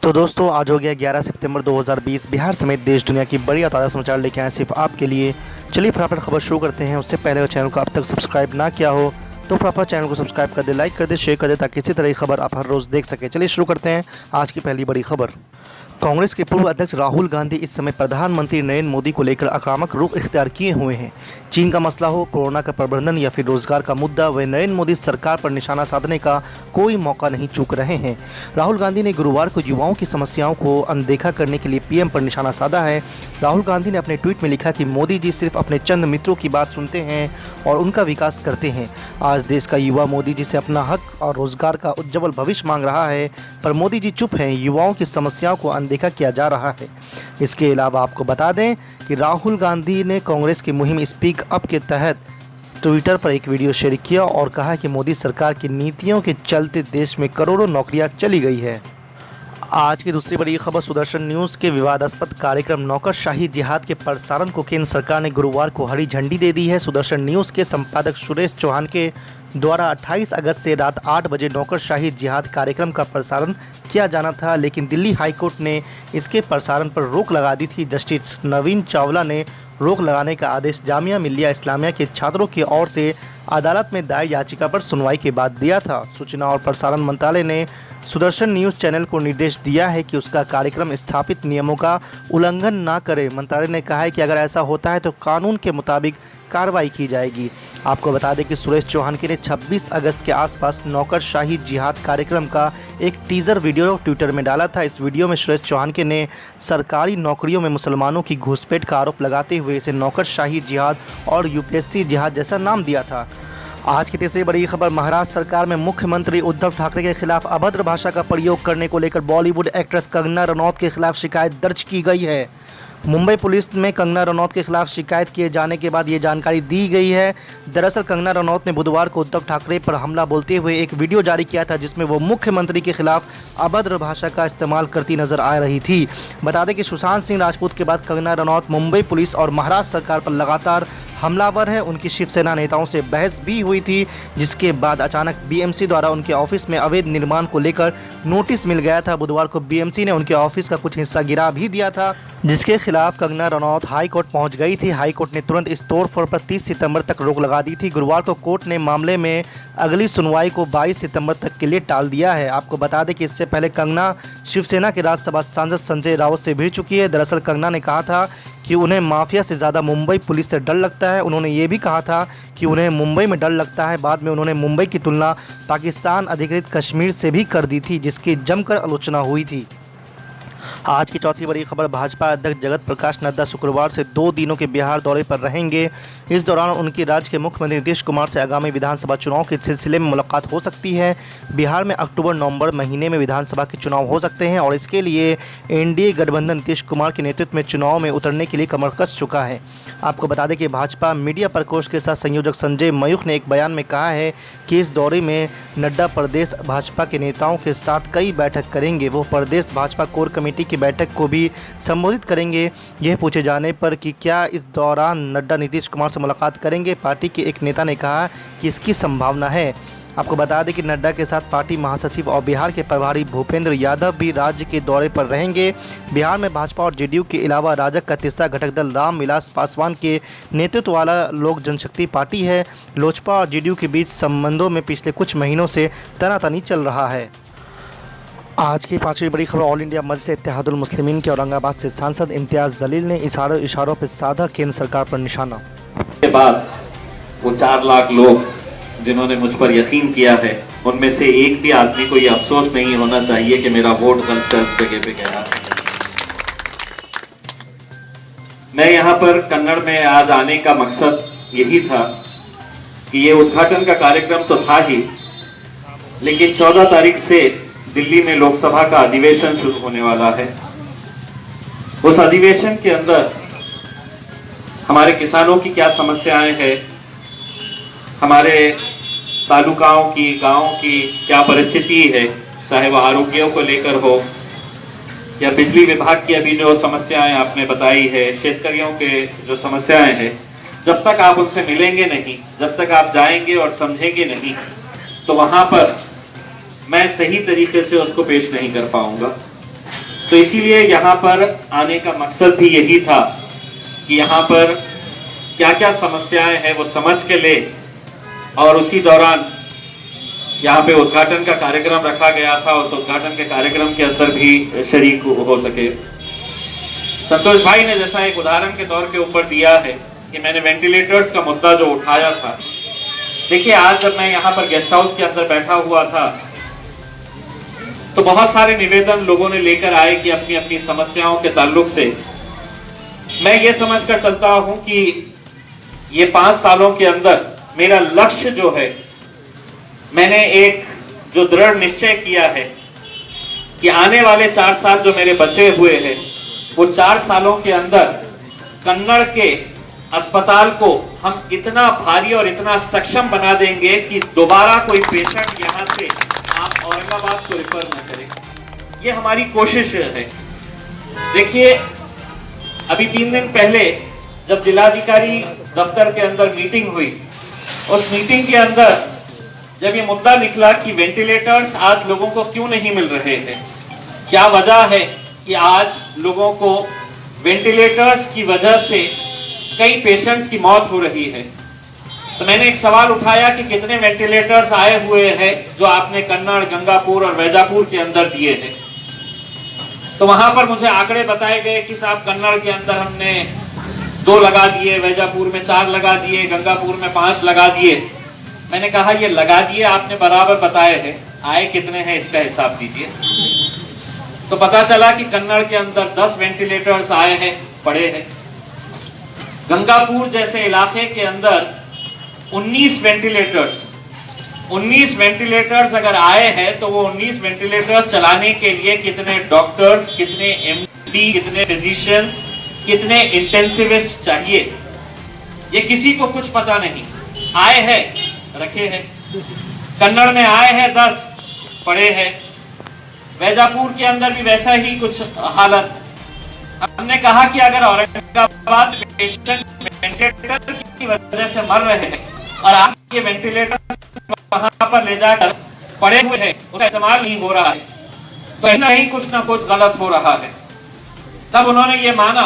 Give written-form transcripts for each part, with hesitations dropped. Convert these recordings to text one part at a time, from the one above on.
तो दोस्तों आज हो गया 11 सितंबर 2020। बिहार समेत देश दुनिया की बड़ी और ताज़ा समाचार लेके आए सिर्फ आपके लिए। चलिए फटाफट खबर शुरू करते हैं। उससे पहले अगर चैनल को अब तक सब्सक्राइब ना किया हो तो फटाफट चैनल को सब्सक्राइब कर दे, लाइक कर दे, शेयर कर दे ताकि इसी तरह की खबर आप हर रोज़ देख सकें। चलिए शुरू करते हैं आज की पहली बड़ी खबर। कांग्रेस के पूर्व अध्यक्ष राहुल गांधी इस समय प्रधानमंत्री नरेंद्र मोदी को लेकर आक्रामक रुख इख्तियार किए हुए हैं। चीन का मसला हो, कोरोना का प्रबंधन या फिर रोजगार का मुद्दा, वे नरेंद्र मोदी सरकार पर निशाना साधने का कोई मौका नहीं चूक रहे हैं। राहुल गांधी ने गुरुवार को युवाओं की समस्याओं को अनदेखा करने के लिए पीएम पर निशाना साधा है। राहुल गांधी ने अपने ट्वीट में लिखा कि मोदी जी सिर्फ अपने चंद मित्रों की बात सुनते हैं और उनका विकास करते हैं। आज देश का युवा मोदी जी से अपना हक और रोजगार का उज्जवल भविष्य मांग रहा है, पर मोदी जी चुप हैं। युवाओं की समस्याओं को अनदेखा किया जा रहा है। इसके अलावा आपको बता दें कि राहुल गांधी ने कांग्रेस की मुहिम स्पीक अप के तहत ट्विटर पर एक वीडियो शेयर किया और कहा कि मोदी सरकार की नीतियों के चलते देश में करोड़ों नौकरियां चली गई है। आज की दूसरी बड़ी खबर, सुदर्शन न्यूज़ के विवादास्पद कार्यक्रम नौकरशाही जिहाद के प्रसारण को केंद्र सरकार ने गुरुवार को हरी झंडी दे दी है। सुदर्शन न्यूज़ के संपादक सुरेश चौहान के द्वारा 28 अगस्त से रात 8 बजे नौकरशाही जिहाद कार्यक्रम का प्रसारण किया जाना था, लेकिन दिल्ली हाईकोर्ट ने इसके प्रसारण पर रोक लगा दी थी। जस्टिस नवीन चावला ने रोक लगाने का आदेश जामिया मिल्लिया इस्लामिया के छात्रों की ओर से अदालत में दायर याचिका पर सुनवाई के बाद दिया था। सूचना और प्रसारण मंत्रालय ने सुदर्शन न्यूज़ चैनल को निर्देश दिया है कि उसका कार्यक्रम स्थापित नियमों का उल्लंघन ना करे। मंत्रालय ने कहा है कि अगर ऐसा होता है तो कानून के मुताबिक कार्रवाई की जाएगी। आपको बता दें कि सुरेश चौहान ने 26 अगस्त के आसपास नौकरशाही जिहाद कार्यक्रम का एक टीज़र वीडियो ट्विटर में डाला था। इस वीडियो में सुरेश चौहान ने सरकारी नौकरियों में मुसलमानों की घुसपैठ का आरोप लगाते हुए इसे नौकरशाही जिहाद और यूपीएससी जिहाद जैसा नाम दिया था। आज की तीसरी बड़ी खबर, महाराष्ट्र सरकार में मुख्यमंत्री उद्धव ठाकरे के खिलाफ अभद्र भाषा का प्रयोग करने को लेकर बॉलीवुड एक्ट्रेस कंगना रनौत के खिलाफ शिकायत दर्ज की गई है। मुंबई पुलिस में कंगना रनौत के खिलाफ शिकायत किए जाने के बाद ये जानकारी दी गई है। दरअसल कंगना रनौत ने बुधवार को उद्धव ठाकरे पर हमला बोलते हुए एक वीडियो जारी किया था, जिसमें वो मुख्यमंत्री के खिलाफ अभद्र भाषा का इस्तेमाल करती नजर आ रही थी। बता दें कि सुशांत सिंह राजपूत के बाद कंगना रनौत मुंबई पुलिस और महाराष्ट्र सरकार पर लगातार हमलावर है। उनकी शिवसेना नेताओं से बहस भी हुई थी, जिसके बाद अचानक बीएमसी द्वारा उनके ऑफिस में अवैध निर्माण को लेकर नोटिस मिल गया था। बुधवार को बीएमसी ने उनके ऑफिस का कुछ हिस्सा गिरा भी दिया था, जिसके खिलाफ कंगना रनौत हाई कोर्ट पहुंच गई थी। हाई कोर्ट ने तुरंत इस तोड़फोड़ पर 30 सितंबर तक रोक लगा दी थी। गुरुवार को कोर्ट ने मामले में अगली सुनवाई को 22 सितंबर तक के लिए टाल दिया है। आपको बता दें कि इससे पहले कंगना शिवसेना के राज्यसभा सांसद संजय राउत से भिड़ चुकी है। दरअसल कंगना ने कहा था कि उन्हें माफिया से ज़्यादा मुंबई पुलिस से डर लगता है। उन्होंने ये भी कहा था कि उन्हें मुंबई में डर लगता है। बाद में उन्होंने मुंबई की तुलना पाकिस्तान अधिकृत कश्मीर से भी कर दी थी, जिसकी जमकर आलोचना हुई थी। आज की चौथी बड़ी खबर, भाजपा अध्यक्ष जगत प्रकाश नड्डा शुक्रवार से 2 दिनों के बिहार दौरे पर रहेंगे। इस दौरान उनकी राज्य के मुख्यमंत्री नीतीश कुमार से आगामी विधानसभा चुनाव के सिलसिले में मुलाकात हो सकती है। बिहार में अक्टूबर-नवंबर महीने में विधानसभा के चुनाव हो सकते हैं और इसके लिए एनडीए गठबंधन नीतीश कुमार के नेतृत्व में चुनाव में उतरने के लिए कमर कस चुका है। आपको बता दें कि भाजपा मीडिया प्रकोष्ठ के साथ संयोजक संजय मयूख ने एक बयान में कहा है कि इस दौरे में नड्डा प्रदेश भाजपा के नेताओं के साथ कई बैठक करेंगे। वो प्रदेश भाजपा कोर कमेटी की बैठक को भी संबोधित करेंगे। यह पूछे जाने पर कि क्या इस दौरान नड्डा नीतीश कुमार से मुलाकात करेंगे, पार्टी के एक नेता ने कहा कि इसकी संभावना है। आपको बता दें कि नड्डा के साथ पार्टी महासचिव और बिहार के प्रभारी भूपेंद्र यादव भी राज्य के दौरे पर रहेंगे। बिहार में भाजपा और जेडीयू के अलावा राजग का तीसरा घटक दल रामविलास पासवान के नेतृत्व वाला लोक जनशक्ति पार्टी है। लोजपा और जेडीयू के बीच संबंधों में पिछले कुछ महीनों से तनातनी चल रहा है। आज की पांचवी बड़ी खबर, ऑल इंडिया मजलिस इत्तेहादुल मुस्लिमीन के औरंगाबाद से सांसद इम्तियाज़ जलील ने इशारों पर साधा केंद्र सरकार पर निशाना। के बाद वो 4 लाख लोग जिन्होंने मुझ पर यकीन किया है, उनमें से एक भी आदमी को ये अफसोस नहीं होना चाहिए कि मेरा वोट गलत जगह पे गया। मैं यहाँ पर कन्नड़ में आज आने का मकसद यही था कि ये उद्घाटन का कार्यक्रम तो था ही, लेकिन 14 तारीख से दिल्ली में लोकसभा का अधिवेशन शुरू होने वाला है। उस अधिवेशन के अंदर हमारे किसानों की क्या समस्याएं हैं, हमारे तालुकाओं की, गांवों की क्या परिस्थिति है, चाहे वह आरोग्यों को लेकर हो या बिजली विभाग की अभी जो समस्याएं आपने बताई है, शेतकरियों के जो समस्याएं हैं, जब तक आप उनसे मिलेंगे नहीं, जब तक आप जाएंगे और समझेंगे नहीं, तो वहां पर मैं सही तरीके से उसको पेश नहीं कर पाऊंगा। तो इसीलिए यहाँ पर आने का मकसद भी यही था कि यहाँ पर क्या क्या समस्याएं हैं वो समझ के ले, और उसी दौरान यहाँ पे उद्घाटन का कार्यक्रम रखा गया था, उस उद्घाटन के कार्यक्रम के अंदर भी शरीक हो सके। संतोष भाई ने जैसा एक उदाहरण के तौर के ऊपर दिया है कि मैंने वेंटिलेटर्स का मुद्दा जो उठाया था, देखिए आज जब मैं यहाँ पर गेस्ट हाउस के अंदर बैठा हुआ था तो बहुत सारे निवेदन लोगों ने लेकर आए कि अपनी अपनी समस्याओं के ताल्लुक से मैं ये समझकर चलता हूं कि ये 5 सालों के अंदर मेरा लक्ष्य जो है, मैंने एक जो दृढ़ निश्चय किया है कि आने वाले 4 साल जो मेरे बचे हुए हैं वो 4 सालों के अंदर कन्नड़ के अस्पताल को हम इतना भारी और इतना सक्षम बना देंगे कि दोबारा कोई पेशेंट यहाँ से आप औरंगाबाद को रिफर न करें। ये हमारी कोशिश है। देखिए अभी 3 दिन पहले जब जिलाधिकारी दफ्तर के अंदर मीटिंग हुई, उस मीटिंग के अंदर जब ये मुद्दा निकला कि वेंटिलेटर्स आज लोगों को क्यों नहीं मिल रहे हैं, क्या वजह है कि आज लोगों को वेंटिलेटर्स की वजह से कई पेशेंट्स की मौत हो रही है, तो मैंने एक सवाल उठाया कि कितने वेंटिलेटर्स आए हुए हैं जो आपने कन्नड़, गंगापुर और वैजापुर के अंदर दिए हैं। तो वहां पर मुझे आंकड़े बताए गए कि साहब कन्नड़ के अंदर हमने 2 लगा दिए, वैजापुर में 4 लगा दिए, गंगापुर में 5 लगा दिए। मैंने कहा ये लगा दिए आपने बराबर बताए हैं, आए कितने हैं इसका हिसाब दीजिए। तो पता चला कि कन्नड़ के अंदर 10 वेंटिलेटर्स आए हैं, पड़े हैं। गंगापुर जैसे इलाके के अंदर 19 वेंटिलेटर्स अगर आए हैं तो वो 19 वेंटिलेटर्स चलाने के लिए कितने डॉक्टर्स, कितने एमडी, कितने फिजिशियंस, कितने इंटेंसिविस्ट चाहिए, ये किसी को कुछ पता नहीं। आए हैं, रखे हैं। कन्नड़ में आए हैं 10, पड़े हैं। वैजापुर के अंदर भी वैसा ही कुछ हालत। हमने कहा कि अगर औरंगाबाद पेशेंट वेंटिलेटर की वजह से मर रहे हैं और आप ये वेंटिलेटर वहां पर ले जाकर पड़े हुए हैं, उसका इस्तेमाल नहीं हो रहा है, तो कहीं ना कहीं कुछ ना कुछ गलत हो रहा है। तब उन्होंने ये माना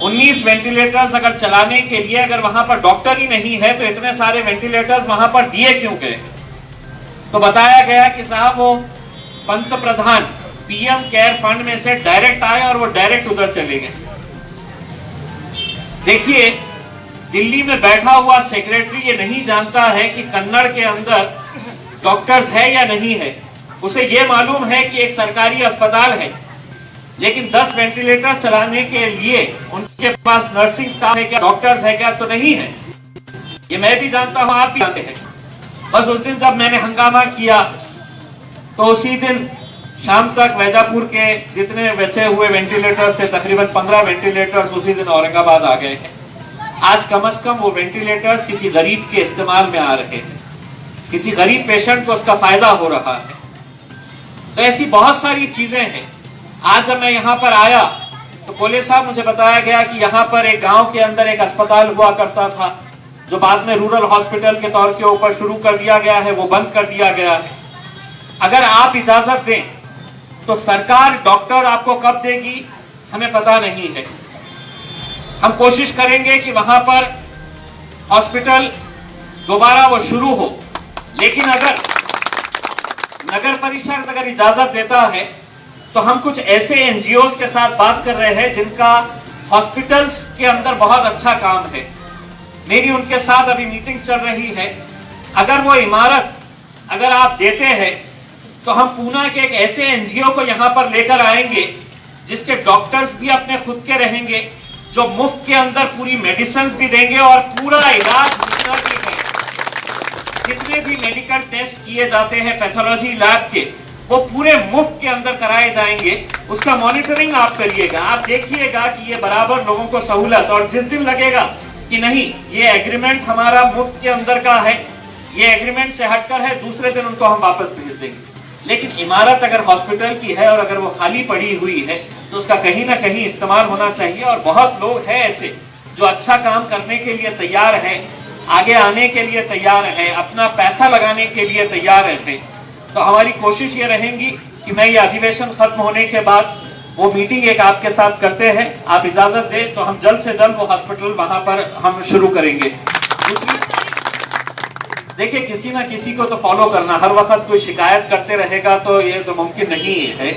19 वेंटिलेटर्स अगर चलाने के लिए अगर वहां पर डॉक्टर ही नहीं है तो इतने सारे वेंटिलेटर्स वहां पर दिए क्यों गए। तो बताया गया कि साहब वो पंत प्रधान पीएम केयर फंड में से डायरेक्ट आए और वो डायरेक्ट उधर चले गए। देखिए दिल्ली में बैठा हुआ सेक्रेटरी ये नहीं जानता है कि कन्नड़ के अंदर डॉक्टर्स है या नहीं है। उसे ये मालूम है कि एक सरकारी अस्पताल है, लेकिन 10 वेंटिलेटर चलाने के लिए उनके पास नर्सिंग स्टाफ है क्या, डॉक्टर्स है क्या, तो नहीं है। ये मैं भी जानता हूं, आप भी जानते हैं। बस उस दिन जब मैंने हंगामा किया तो उसी दिन शाम तक वैजापुर के जितने बचे हुए वेंटिलेटर्स थे, तकरीबन 15 वेंटिलेटर्स उसी दिन औरंगाबाद आ गए हैं। आज कम से कम वो वेंटिलेटर्स किसी गरीब के इस्तेमाल में आ रहे हैं, किसी गरीब पेशेंट को उसका फायदा हो रहा है। तो ऐसी बहुत सारी चीजें हैं। आज जब मैं यहाँ पर आया तो कोले साहब मुझे बताया गया कि यहाँ पर एक गांव के अंदर एक अस्पताल हुआ करता था, जो बाद में रूरल हॉस्पिटल के तौर के ऊपर शुरू कर दिया गया है, वो बंद कर दिया गया है। अगर आप इजाजत दें तो सरकार डॉक्टर आपको कब देगी हमें पता नहीं है। हम कोशिश करेंगे कि वहां पर हॉस्पिटल दोबारा वो शुरू हो, लेकिन अगर नगर परिषद अगर इजाजत देता है तो हम कुछ ऐसे एनजीओज के साथ बात कर रहे हैं जिनका हॉस्पिटल्स के अंदर बहुत अच्छा काम है। मेरी उनके साथ अभी मीटिंग चल रही है। अगर वो इमारत अगर आप देते हैं तो हम पूना के एक ऐसे एनजीओ को यहाँ पर लेकर आएंगे जिसके डॉक्टर्स भी अपने खुद के रहेंगे, जो मुफ्त के अंदर पूरी मेडिसिन भी देंगे और पूरा इलाज जितने भी मेडिकल टेस्ट किए जाते हैं पैथोलॉजी लैब के, वो पूरे मुफ्त के अंदर कराए जाएंगे। उसका मॉनिटरिंग आप करिएगा, आप देखिएगा कि ये बराबर लोगों को सहूलत, और जिस दिन लगेगा कि नहीं ये एग्रीमेंट हमारा मुफ्त के अंदर का है, ये एग्रीमेंट से हटकर है, दूसरे दिन उनको हम वापस भेज देंगे। लेकिन इमारत अगर हॉस्पिटल की है और अगर वो खाली पड़ी हुई है तो उसका कहीं ना कहीं इस्तेमाल होना चाहिए। और बहुत लोग हैं ऐसे जो अच्छा काम करने के लिए तैयार हैं, आगे आने के लिए तैयार हैं, अपना पैसा लगाने के लिए तैयार हैं। तो हमारी कोशिश ये रहेगी कि मैं ये अधिवेशन खत्म होने के बाद वो मीटिंग एक आपके साथ करते हैं, आप इजाजत दें तो हम जल्द से जल्द वो हॉस्पिटल वहां पर हम शुरू करेंगे। दूसरी, देखिए किसी ना किसी को तो फॉलो करना, हर वक्त कोई शिकायत करते रहेगा तो ये तो मुमकिन नहीं है।